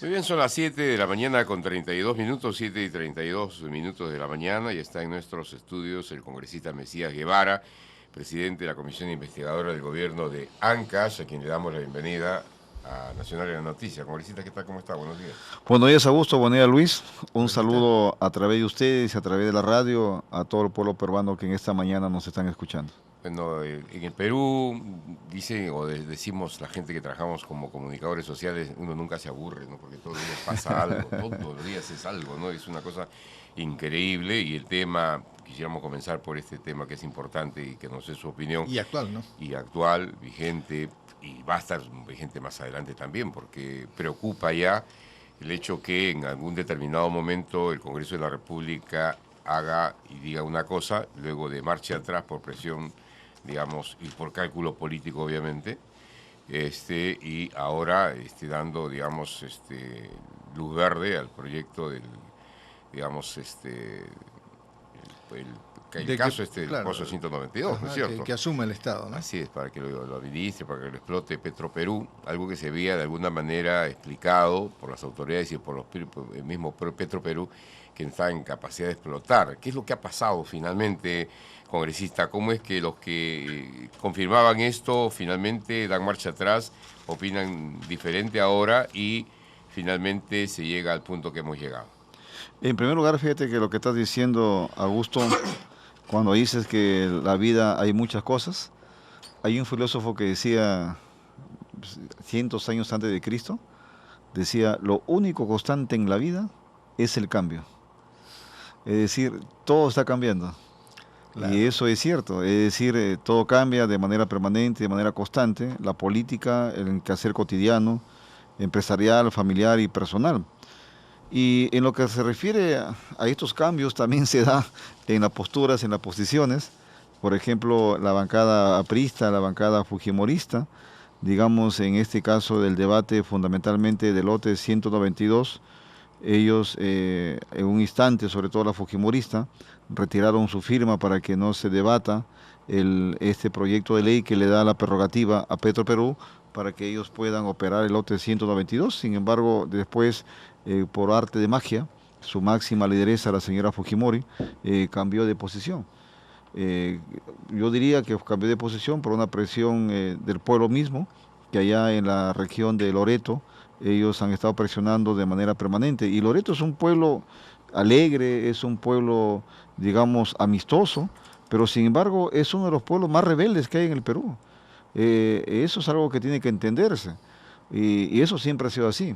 Muy bien, son las 7 de la mañana con 32 minutos, 7 y 32 minutos de la mañana, y está en nuestros estudios el congresista Mesías Guevara, presidente de la Comisión Investigadora del Gobierno de ANCAS, a quien le damos la bienvenida a Nacional de la Noticia. Congresista, ¿qué tal? ¿Cómo está? Buenos días. Buenos días, Augusto. Buenos días, Luis. Un Hola, ¿qué tal? saludo a través de ustedes, a través de la radio, a todo el pueblo peruano que en esta mañana nos están escuchando. Bueno, en el Perú dicen decimos la gente que trabajamos como comunicadores sociales, uno nunca se aburre, ¿no? Porque todos los días pasa algo, todos los días es algo, ¿no? Es una cosa increíble y el tema, quisiéramos comenzar por este tema que es importante y que nos dé su opinión Y actual, ¿no? y actual, vigente, y va a estar vigente más adelante también, porque preocupa ya el hecho que en algún determinado momento el Congreso de la República haga y diga una cosa, luego de marcha atrás por presión, digamos, y por cálculo político, obviamente, y ahora dando, digamos, luz verde al proyecto del, digamos, el De que, caso del claro, pozo 192, ¿no es ajá, cierto? que asume el Estado, ¿no? Así es, para que lo administre, para que lo explote Petroperú, algo que se veía de alguna manera explicado por las autoridades y por el mismo Petroperú, que está en capacidad de explotar. ¿Qué es lo que ha pasado finalmente, congresista? ¿Cómo es que los que confirmaban esto finalmente dan marcha atrás, opinan diferente ahora y finalmente se llega al punto que hemos llegado? En primer lugar, fíjate que lo que estás diciendo, Augusto, cuando dices que en la vida hay muchas cosas, hay un filósofo que decía cientos años antes de Cristo, decía, lo único constante en la vida es el cambio. Es decir, todo está cambiando. Y Claro. eso es cierto, es decir, todo cambia de manera permanente, de manera constante, la política, el quehacer cotidiano, empresarial, familiar y personal. Y en lo que se refiere a estos cambios también se da en las posturas, en las posiciones. Por ejemplo, la bancada aprista, la bancada fujimorista, digamos en este caso del debate fundamentalmente del lote 192, ellos en un instante, sobre todo la fujimorista, retiraron su firma para que no se debata este proyecto de ley que le da la prerrogativa a Petroperú para que ellos puedan operar el lote 192. Sin embargo, después, por arte de magia, su máxima lideresa, la señora Fujimori, cambió de posición. Eh, yo diría que cambió de posición por una presión del pueblo mismo, que allá en la región de Loreto ellos han estado presionando de manera permanente. Y Loreto es un pueblo alegre, es un pueblo, digamos, amistoso, pero sin embargo es uno de los pueblos más rebeldes que hay en el Perú. Eso es algo que tiene que entenderse. Y eso siempre ha sido así.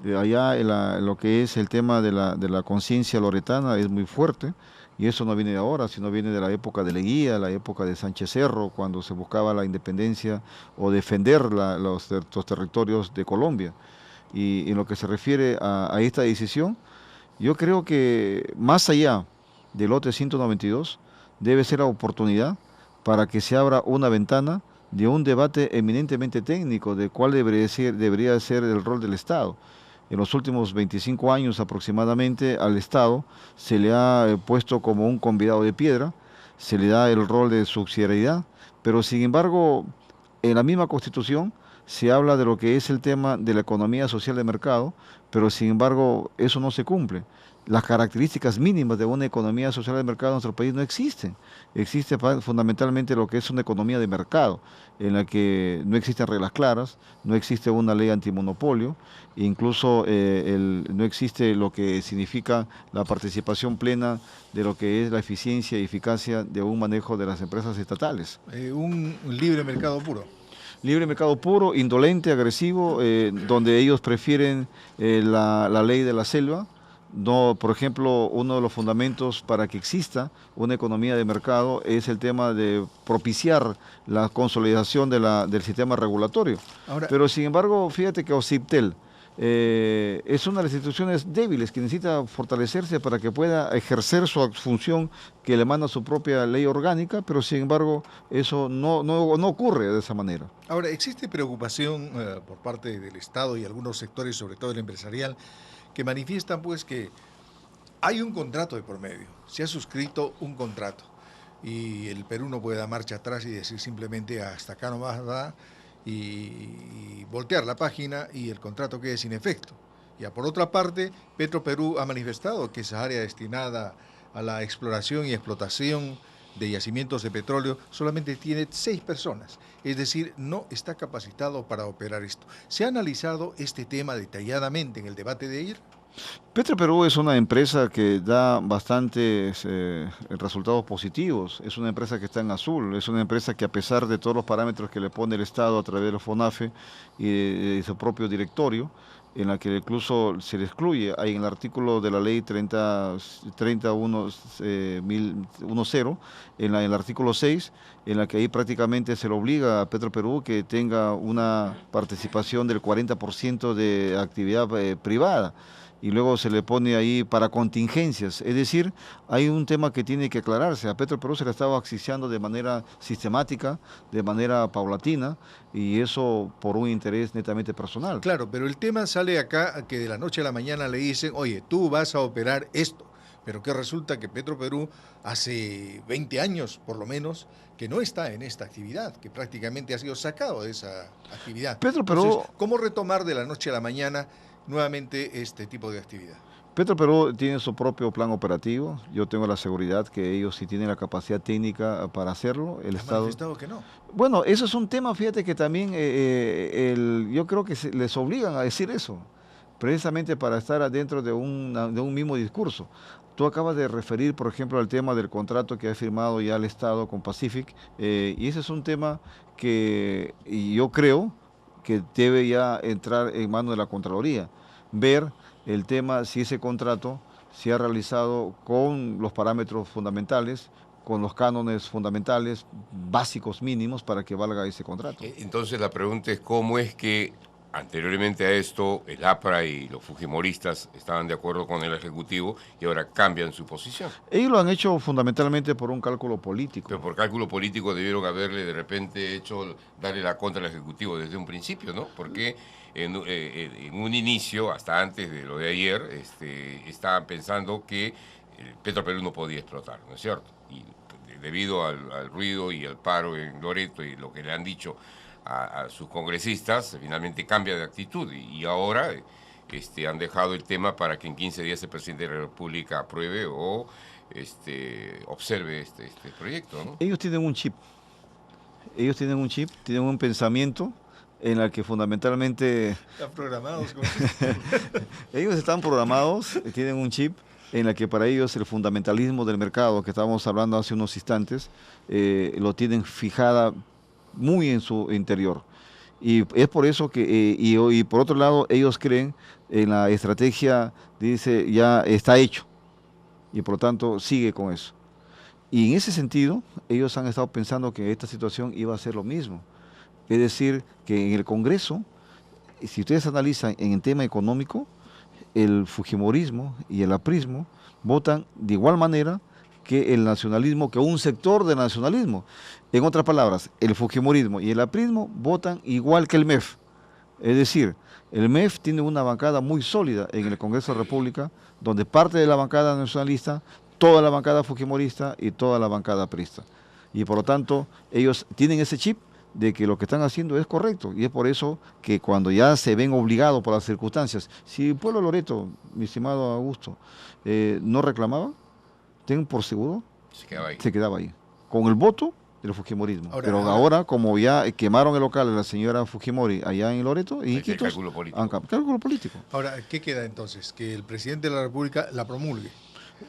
Allá en lo que es el tema de la conciencia loretana es muy fuerte y eso no viene de ahora, sino viene de la época de Leguía, la época de Sánchez Cerro, cuando se buscaba la independencia o defender los territorios de Colombia. Y en lo que se refiere a esta decisión, yo creo que más allá del lote 192 debe ser la oportunidad para que se abra una ventana de un debate eminentemente técnico de cuál debería ser el rol del Estado. En los últimos 25 años aproximadamente al Estado se le ha puesto como un convidado de piedra, se le da el rol de subsidiariedad, pero sin embargo en la misma Constitución se habla de lo que es el tema de la economía social de mercado, pero sin embargo eso no se cumple. Las características mínimas de una economía social de mercado en nuestro país no existen. Existe fundamentalmente lo que es una economía de mercado, en la que no existen reglas claras, no existe una ley antimonopolio, incluso no existe lo que significa la participación plena de lo que es la eficiencia y eficacia de un manejo de las empresas estatales. Un libre mercado puro. Libre mercado puro, indolente, agresivo, donde ellos prefieren la ley de la selva. No, por ejemplo, uno de los fundamentos para que exista una economía de mercado es el tema de propiciar la consolidación del sistema regulatorio. Ahora, Pero sin embargo, fíjate que OCIPTEL es una de las instituciones débiles que necesita fortalecerse para que pueda ejercer su función que le manda su propia ley orgánica, pero sin embargo eso no ocurre de esa manera. ahora, existe preocupación por parte del Estado y algunos sectores, sobre todo el empresarial, que manifiestan pues que hay un contrato de por medio, se ha suscrito un contrato y el Perú no puede dar marcha atrás y decir simplemente hasta acá nomás va y voltear la página y el contrato quede sin efecto. Ya por otra parte, Petroperú ha manifestado que esa área destinada a la exploración y explotación de yacimientos de petróleo solamente tiene 6 personas, es decir, no está capacitado para operar esto. ¿Se ha analizado este tema detalladamente en el debate de ayer? Petroperú es una empresa que da bastantes resultados positivos. Es una empresa que está en azul. Es una empresa que, a pesar de todos los parámetros que le pone el Estado a través de los FONAFE y de su propio directorio, en la que incluso se le excluye, hay en el artículo de la ley 30.10, en el artículo 6, en la que ahí prácticamente se le obliga a Petroperú que tenga una participación del 40% de actividad privada, y luego se le pone ahí para contingencias. Es decir, hay un tema que tiene que aclararse. A Petroperú se le estaba asfixiando de manera sistemática, de manera paulatina, y eso por un interés netamente personal. Claro, pero el tema sale acá que de la noche a la mañana le dicen, oye, tú vas a operar esto, pero que resulta que Petroperú hace 20 años, por lo menos, que no está en esta actividad, que prácticamente ha sido sacado de esa actividad. Petroperú, Entonces, ¿cómo retomar de la noche a la mañana nuevamente este tipo de actividad? Petroperú tiene su propio plan operativo. Yo tengo la seguridad que ellos sí tienen la capacidad técnica para hacerlo. El Ha Estado... manifestado que no. Bueno, eso es un tema, fíjate que también yo creo que les obligan a decir eso, precisamente para estar adentro de un mismo discurso. Tú acabas de referir, por ejemplo, al tema del contrato que ha firmado ya el Estado con Pacific, y ese es un tema que yo creo que debe ya entrar en manos de la Contraloría, ver el tema si ese contrato se ha realizado con los parámetros fundamentales, con los cánones fundamentales, básicos, mínimos, para que valga ese contrato. Entonces la pregunta es cómo es que anteriormente a esto el APRA y los fujimoristas estaban de acuerdo con el Ejecutivo y ahora cambian su posición. Ellos lo han hecho fundamentalmente por un cálculo político. Pero por cálculo político debieron haberle de repente darle la contra al Ejecutivo desde un principio, ¿no? Porque en un inicio, hasta antes de lo de ayer, estaban pensando que Petroperú no podía explotar, ¿no es cierto? Y debido al ruido y al paro en Loreto y lo que le han dicho a sus congresistas, finalmente cambia de actitud y ahora han dejado el tema para que en 15 días el presidente de la República apruebe o observe este proyecto, ¿no? Ellos tienen un chip, tienen un pensamiento en el que fundamentalmente... Están programados. Ellos están programados, tienen un chip en la que para ellos el fundamentalismo del mercado, que estábamos hablando hace unos instantes, lo tienen fijada muy en su interior. Y es por eso que, y por otro lado, ellos creen en la estrategia, dice, ya está hecho, y por lo tanto sigue con eso. Y en ese sentido, ellos han estado pensando que esta situación iba a ser lo mismo. Es decir, que en el Congreso, si ustedes analizan en el tema económico, el fujimorismo y el aprismo votan de igual manera que el nacionalismo, que un sector del nacionalismo. En otras palabras, el fujimorismo y el aprismo votan igual que el MEF. Es decir, el MEF tiene una bancada muy sólida en el Congreso de la República, donde parte de la bancada nacionalista, toda la bancada fujimorista y toda la bancada aprista. Y por lo tanto, ellos tienen ese chip de que lo que están haciendo es correcto, y es por eso que cuando ya se ven obligados por las circunstancias, si el pueblo de Loreto, mi estimado Augusto, no reclamaba, ten por seguro, se quedaba ahí, con el voto del fujimorismo. Pero ahora, como ya quemaron el local de la señora Fujimori allá en Loreto, y Iquitos, cálculo político. Ahora, ¿qué queda entonces? Que el presidente de la República la promulgue.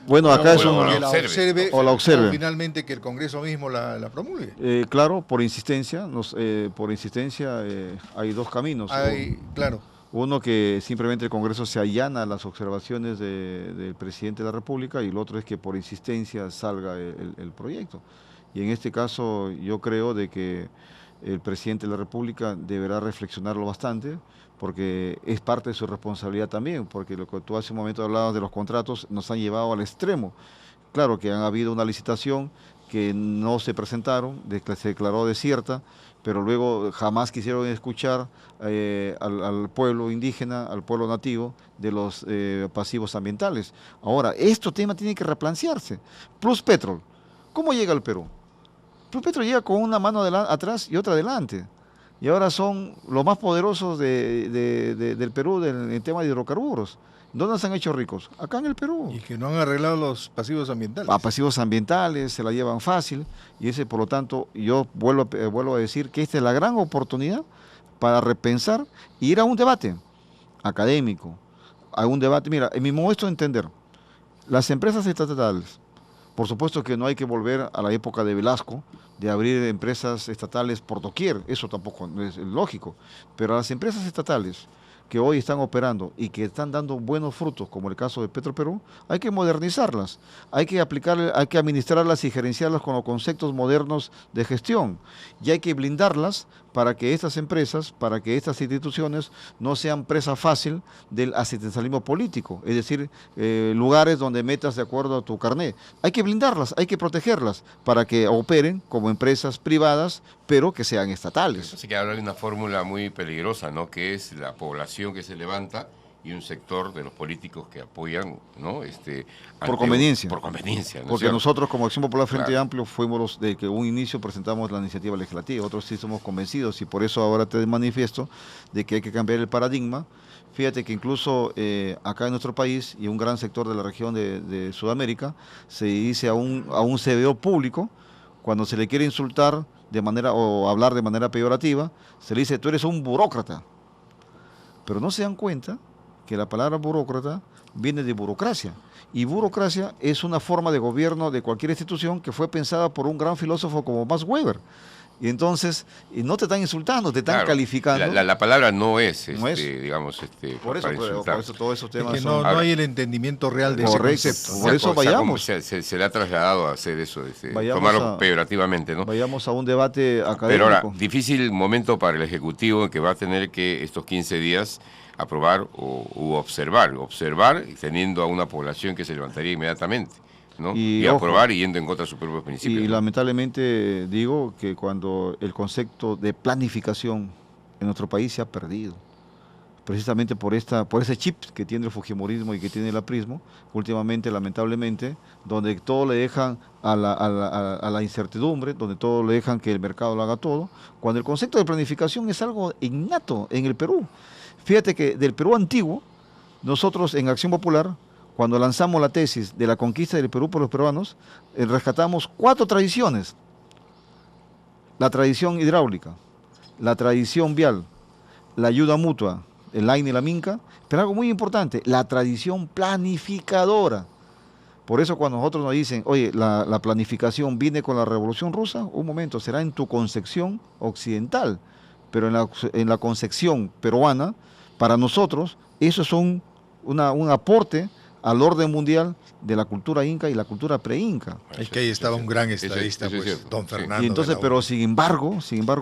Bueno, acá es un... Que la observe, o la observe. O finalmente que el Congreso mismo la promulgue. Claro, por insistencia, hay dos caminos. Claro. Uno, que simplemente el Congreso se allana a las observaciones del presidente de la República, y el otro es que por insistencia salga el proyecto. Y en este caso yo creo de que el presidente de la República deberá reflexionarlo bastante, porque es parte de su responsabilidad también, porque lo que tú hace un momento hablabas de los contratos nos han llevado al extremo. Claro que han habido una licitación que no se presentaron, se declaró desierta, pero luego jamás quisieron escuchar al pueblo indígena, al pueblo nativo, de los pasivos ambientales. Ahora, este tema tiene que replantearse. Pluspetrol, ¿cómo llega al Perú? Pluspetrol llega con una mano atrás y otra adelante. y ahora son los más poderosos del Perú en el tema de hidrocarburos. ¿Dónde se han hecho ricos? Acá en el Perú. Y que no han arreglado los pasivos ambientales. A pasivos ambientales, se la llevan fácil, y ese, por lo tanto, yo vuelvo a decir que esta es la gran oportunidad para repensar y ir a un debate académico, a un debate. Mira, en mi modesto entender, las empresas estatales, por supuesto que no hay que volver a la época de Velasco, de abrir empresas estatales por doquier, eso tampoco es lógico, pero a las empresas estatales que hoy están operando y que están dando buenos frutos, como el caso de Petroperú, hay que modernizarlas, hay que hay que administrarlas y gerenciarlas con los conceptos modernos de gestión, y hay que blindarlas para que estas empresas, para que estas instituciones no sean presa fácil del asistencialismo político, es decir, lugares donde metas de acuerdo a tu carné. Hay que blindarlas, hay que protegerlas para que operen como empresas privadas, pero que sean estatales. Así que ahora hay una fórmula muy peligrosa, ¿no? Que es la población que se levanta y un sector de los políticos que apoyan, ¿no? Por conveniencia. Por conveniencia, ¿no? Porque nosotros, como Acción Popular Frente Claro. Amplio, fuimos los de que un inicio presentamos la iniciativa legislativa, otros sí somos convencidos, y por eso ahora te manifiesto de que hay que cambiar el paradigma. Fíjate que incluso acá en nuestro país y un gran sector de la región de Sudamérica se dice a un CBO público, cuando se le quiere insultar de manera o hablar de manera peyorativa, se le dice: tú eres un burócrata. Pero no se dan cuenta que la palabra burócrata viene de burocracia. Y burocracia es una forma de gobierno de cualquier institución que fue pensada por un gran filósofo como Max Weber. Y entonces, y no te están insultando, te están Claro, calificando. la palabra no es, No es. digamos, Por eso, para por insultar. eso todos esos Es temas que son... no hay el entendimiento real de ese Correcto. concepto. Por eso vayamos. Se le ha trasladado a hacer eso, Vayamos tomarlo peyorativamente, ¿no? Vayamos a un debate académico. Pero ahora, difícil momento para el Ejecutivo en que va a tener que estos 15 días aprobar u observar teniendo a una población que se levantaría inmediatamente, ¿no? Y ojo, aprobar y yendo en contra de sus propios principios. Y ¿no? lamentablemente digo que cuando el concepto de planificación en nuestro país se ha perdido, precisamente por ese chip que tiene el fujimorismo y que tiene el aprismo, últimamente, lamentablemente, donde todo le dejan a la incertidumbre, donde todo le dejan que el mercado lo haga todo, cuando el concepto de planificación es algo innato en el Perú. Fíjate que del Perú antiguo, nosotros en Acción Popular, cuando lanzamos la tesis de la conquista del Perú por los peruanos, rescatamos 4 tradiciones: la tradición hidráulica, la tradición vial, la ayuda mutua, el AINE y la Minca, pero algo muy importante, la tradición planificadora. Por eso cuando nosotros nos dicen: oye, la planificación viene con la Revolución Rusa, un momento, será en tu concepción occidental, pero en la concepción peruana, para nosotros, eso es un aporte al orden mundial de la cultura inca y la cultura pre-inca. Es que ahí estaba un gran Eso estadista, es pues, cierto. don Sí. Fernando. Y entonces, de la pero U. sin embargo,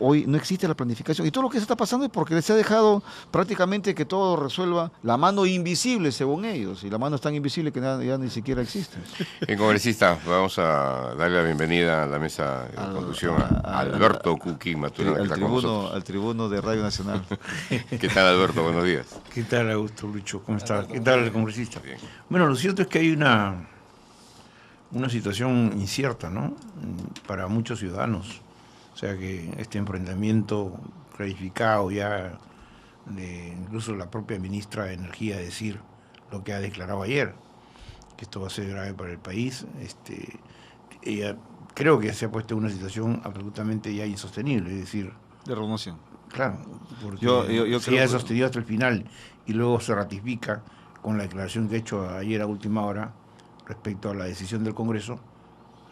hoy no existe la planificación. Y todo lo que se está pasando es porque se ha dejado prácticamente que todo resuelva la mano invisible, según ellos. Y la mano es tan invisible que ya ni siquiera existe. Bien, congresista, vamos a darle la bienvenida a la mesa de conducción a Alberto Cuquín Maturana, que está con nosotros. Al tribuno de Radio Nacional. ¿Qué tal, Alberto? Buenos días. ¿Qué tal, Augusto Lucho? ¿Cómo está? ¿Qué tal, el congresista? Bien. Bueno, lo cierto es que hay una situación incierta, ¿no? Para muchos ciudadanos. O sea que este enfrentamiento clarificado ya de incluso la propia ministra de Energía decir lo que ha declarado ayer, que esto va a ser grave para el país. Ella creo que se ha puesto en una situación absolutamente ya insostenible, es decir, De renovación. claro, porque Yo se creo ha que- sostenido hasta el final y luego se ratifica con la declaración que ha hecho ayer a última hora respecto a la decisión del Congreso.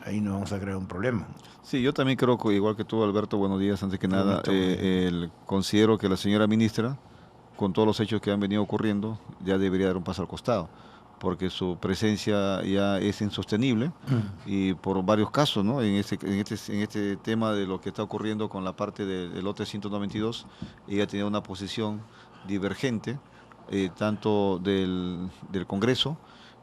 Ahí nos vamos a crear un problema. Sí, yo también creo que, igual que tú, Alberto, buenos días, antes que nada, Bonito. considero que la señora ministra, con todos los hechos que han venido ocurriendo, ya debería dar un paso al costado, porque su presencia ya es insostenible y por varios casos, ¿no? En este tema de lo que está ocurriendo con la parte del lote 192, ella tenía una posición divergente, tanto del Congreso,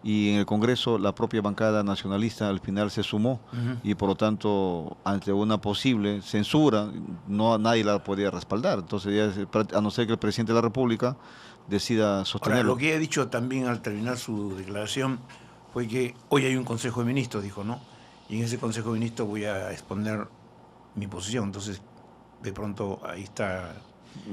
y en el Congreso la propia bancada nacionalista al final se sumó y por lo tanto ante una posible censura nadie la podía respaldar. Entonces a no ser que el presidente de la República decida Ahora, sostenerlo. lo que ha dicho también al terminar su declaración fue que hoy hay un Consejo de Ministros, dijo, ¿no? Y en ese Consejo de Ministros voy a exponer mi posición. Entonces, de pronto ahí está,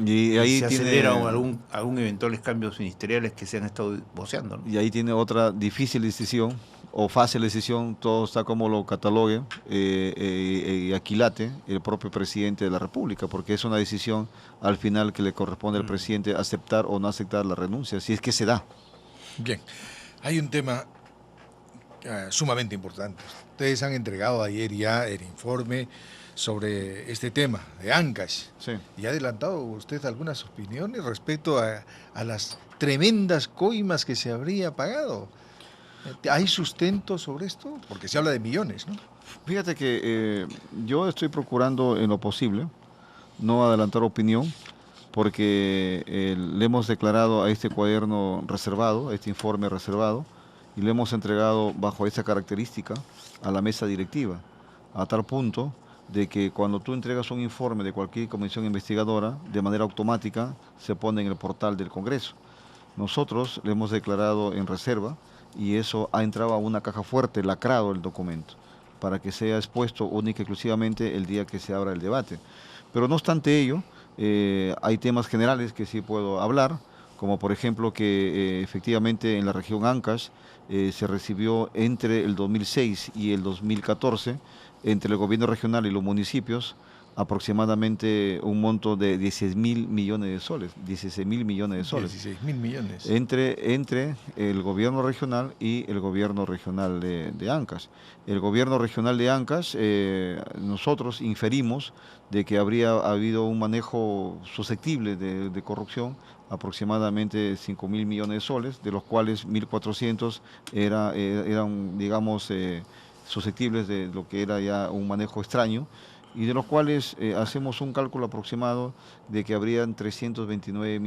Y ahí se tiene, aceleran algún eventuales cambios ministeriales que se han estado voceando, ¿no? y ahí tiene otra difícil decisión o fácil decisión, todo está como lo catalogue y aquilate el propio presidente de la República, porque es una decisión al final que le corresponde al presidente aceptar o no aceptar la renuncia, si es que se da. Bien, hay un tema sumamente importante. Ustedes han entregado ayer ya el informe sobre este tema de Ancash. Sí. Y ha adelantado usted algunas opiniones respecto a las tremendas coimas que se habría pagado. ¿Hay sustento sobre esto? Porque se habla de millones, ¿no? Fíjate que yo estoy procurando en lo posible no adelantar opinión, porque le hemos declarado a este cuaderno reservado, a este informe reservado, y le hemos entregado bajo esa característica a la mesa directiva, a tal punto de que cuando tú entregas un informe de cualquier comisión investigadora, de manera automática se pone en el portal del Congreso. Nosotros le hemos declarado en reserva y eso ha entrado a una caja fuerte, lacrado el documento, para que sea expuesto única y exclusivamente el día que se abra el debate. Pero no obstante ello, hay temas generales que sí puedo hablar, como por ejemplo que efectivamente en la región Ancash se recibió entre el 2006 y el 2014, entre el gobierno regional y los municipios, aproximadamente un monto de 16.000 millones de soles, 16.000 millones de soles. 16.000 millones. Entre el gobierno regional y el gobierno regional de Ancash. El gobierno regional de Ancash, nosotros inferimos de que habría habido un manejo susceptible de corrupción, aproximadamente 5.000 millones de soles, de los cuales 1.400 eran, digamos, susceptibles de lo que era ya un manejo extraño, y de los cuales hacemos un cálculo aproximado de que habrían 329